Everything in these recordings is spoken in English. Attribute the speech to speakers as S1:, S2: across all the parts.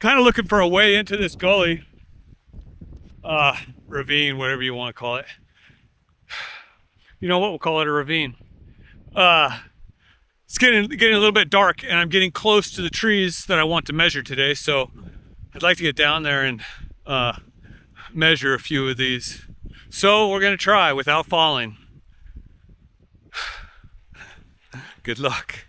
S1: kind of looking for a way into this gully, ravine, whatever you want to call it. You know what, we'll call it a ravine. It's getting a little bit dark, and I'm getting close to the trees that I want to measure today, so I'd like to get down there and measure a few of these. So we're gonna try without falling. Good luck.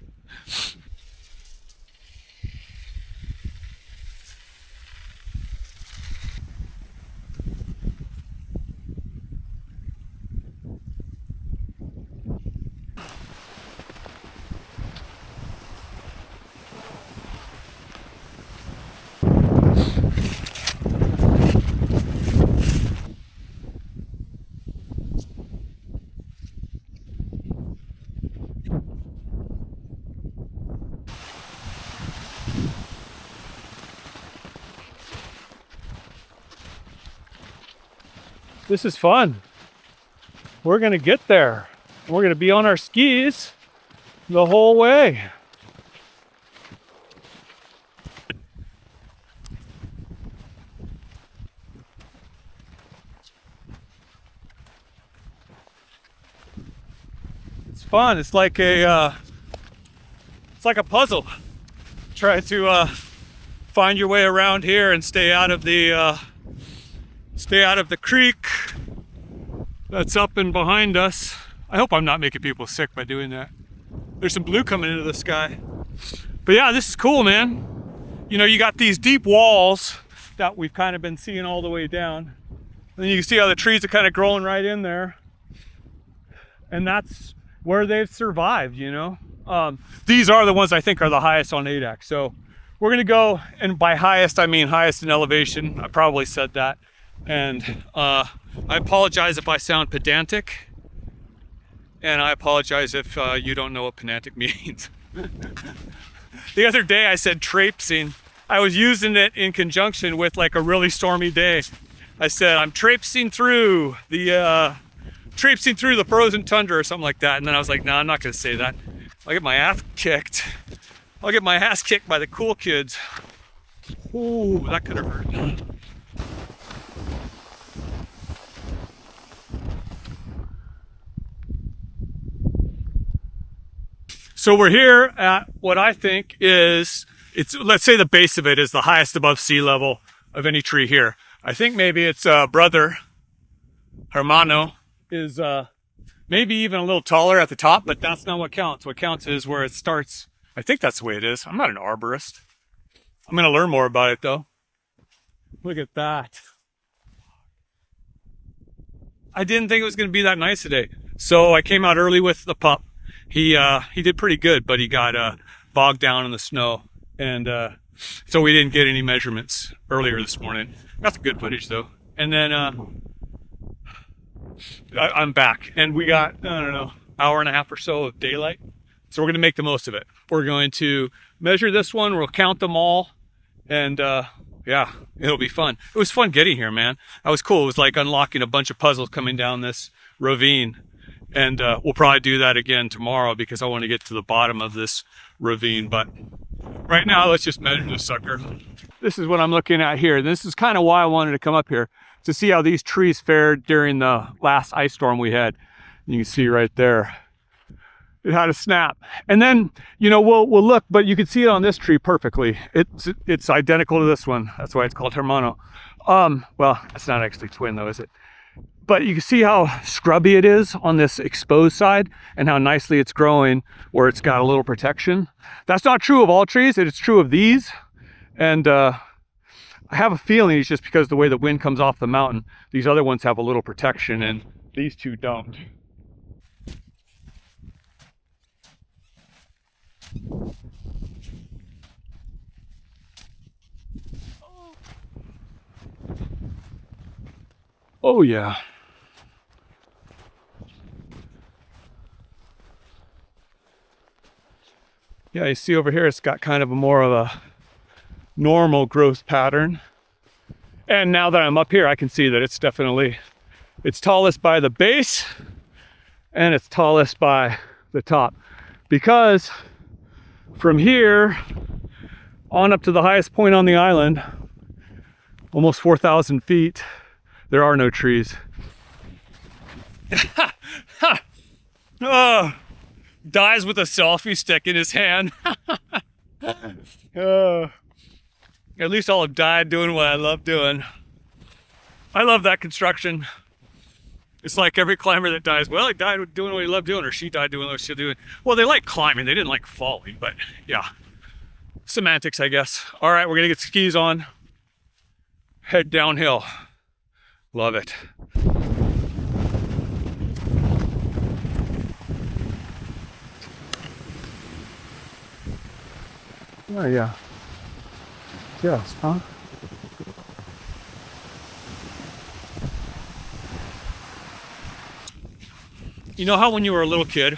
S1: This is fun. We're gonna get there. We're gonna be on our skis the whole way. It's fun. It's like a puzzle. Try to find your way around here and stay out of the creek that's up and behind us. I hope I'm not making people sick by doing that. There's some blue coming into the sky. But yeah, this is cool, man. You know, you got these deep walls that we've kind of been seeing all the way down. And then you can see how the trees are kind of growing right in there. And that's where they've survived, you know. These are the ones I think are the highest on Adak. So we're gonna go, and by highest, I mean highest in elevation. I probably said that. And I apologize if I sound pedantic, and I apologize if you don't know what pedantic means. The other day I said traipsing. I was using it in conjunction with like a really stormy day. I said I'm traipsing through the frozen tundra or something like that, and then I was like, no, I'm not gonna say that. I'll get my ass kicked. I'll get my ass kicked by the cool kids. Ooh, that could have hurt. So we're here at what I think is, let's say the base of it is the highest above sea level of any tree here. I think maybe its brother, hermano, is maybe even a little taller at the top, but that's not what counts. What counts is where it starts. I think that's the way it is. I'm not an arborist. I'm gonna learn more about it though. Look at that. I didn't think it was gonna be that nice today. So I came out early with the pup. He did pretty good, but he got bogged down in the snow, and so we didn't get any measurements earlier this morning. Got some good footage though. And then I'm back, and we got, I don't know, hour and a half or so of daylight. So we're gonna make the most of it. We're going to measure this one. We'll count them all, and yeah, it'll be fun. It was fun getting here, man. That was cool. It was like unlocking a bunch of puzzles coming down this ravine. And we'll probably do that again tomorrow because I want to get to the bottom of this ravine. But right now, let's just measure this sucker. This is what I'm looking at here. This is kind of why I wanted to come up here, to see how these trees fared during the last ice storm we had. You can see right there, it had a snap. And then, you know, we'll look, but you can see it on this tree perfectly. It's identical to this one. That's why it's called hermano. Well, it's not actually twin though, is it? But you can see how scrubby it is on this exposed side and how nicely it's growing where it's got a little protection. That's not true of all trees. It's true of these. And I have a feeling it's just because the way the wind comes off the mountain, these other ones have a little protection and these two don't. Oh yeah. Yeah, you see over here, it's got kind of more of a normal growth pattern. And now that I'm up here, I can see that it's definitely, it's tallest by the base and it's tallest by the top. Because from here on up to the highest point on the island, almost 4,000 feet. There are no trees. Oh, dies with a selfie stick in his hand. At least I'll have died doing what I love doing. I love that construction. It's like every climber that dies, well, he died doing what he loved doing, or she died doing what she was doing. Well, they like climbing, they didn't like falling, but yeah. Semantics, I guess. All right, we're gonna get skis on, head downhill. Love it. Oh yeah. Yes, huh? You know how when you were a little kid,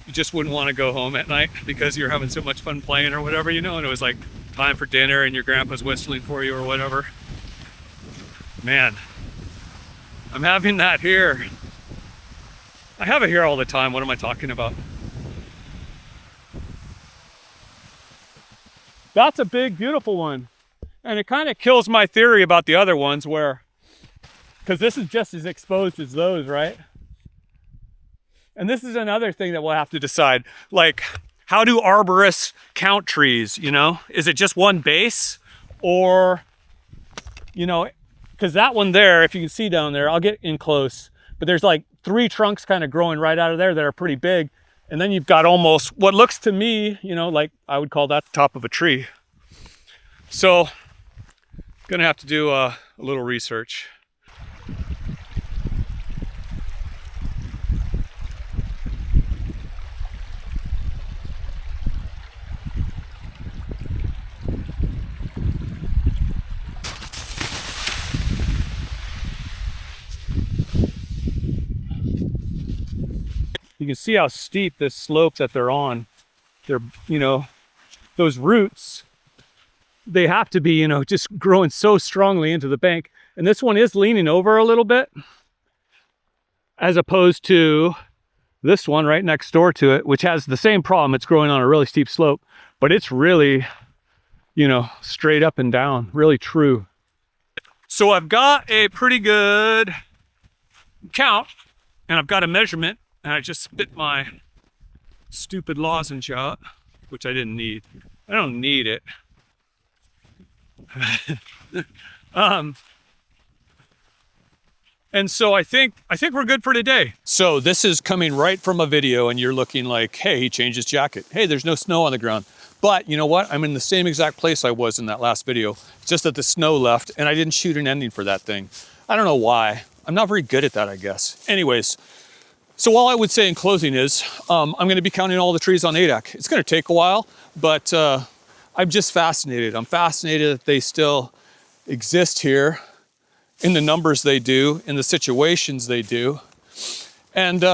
S1: you just wouldn't want to go home at night because you're having so much fun playing or whatever, you know, and it was like time for dinner and your grandpa's whistling for you or whatever? Man, I'm having that here. I have it here all the time. What am I talking about? That's a big, beautiful one. And it kind of kills my theory about the other ones where, because this is just as exposed as those, right? And this is another thing that we'll have to decide. Like, how do arborists count trees, you know? Is it just one base? Or, you know, because that one there, if you can see down there, I'll get in close, but there's like 3 trunks kind of growing right out of there that are pretty big. And then you've got almost what looks to me, you know, like I would call that the top of a tree. So, gonna have to do a little research. You can see how steep this slope that they're on. They're, you know, those roots, they have to be, you know, just growing so strongly into the bank. And this one is leaning over a little bit, as opposed to this one right next door to it, which has the same problem. It's growing on a really steep slope, but it's really, you know, straight up and down, really true. So I've got a pretty good count, and I've got a measurement. And I just spit my stupid lozenge out, which I didn't need. I don't need it. And so I think we're good for today. So this is coming right from a video, and you're looking like, hey, he changed his jacket. Hey, there's no snow on the ground. But you know what? I'm in the same exact place I was in that last video. It's just that the snow left, and I didn't shoot an ending for that thing. I don't know why. I'm not very good at that, I guess. Anyways. So all I would say in closing is, I'm gonna be counting all the trees on Adak. It's gonna take a while, but I'm just fascinated. I'm fascinated that they still exist here in the numbers they do, in the situations they do. And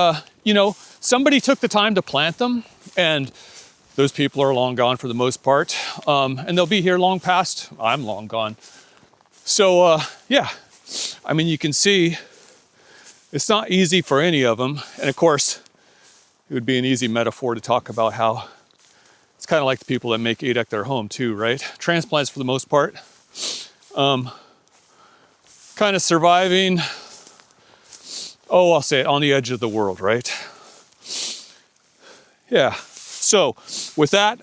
S1: you know, somebody took the time to plant them, and those people are long gone for the most part. And they'll be here long past I'm long gone. So yeah, I mean, you can see, it's not easy for any of them. And of course, it would be an easy metaphor to talk about how it's kind of like the people that make Adak their home too, right? Transplants for the most part. Kind of surviving, oh, I'll say it, on the edge of the world, right? Yeah, so with that,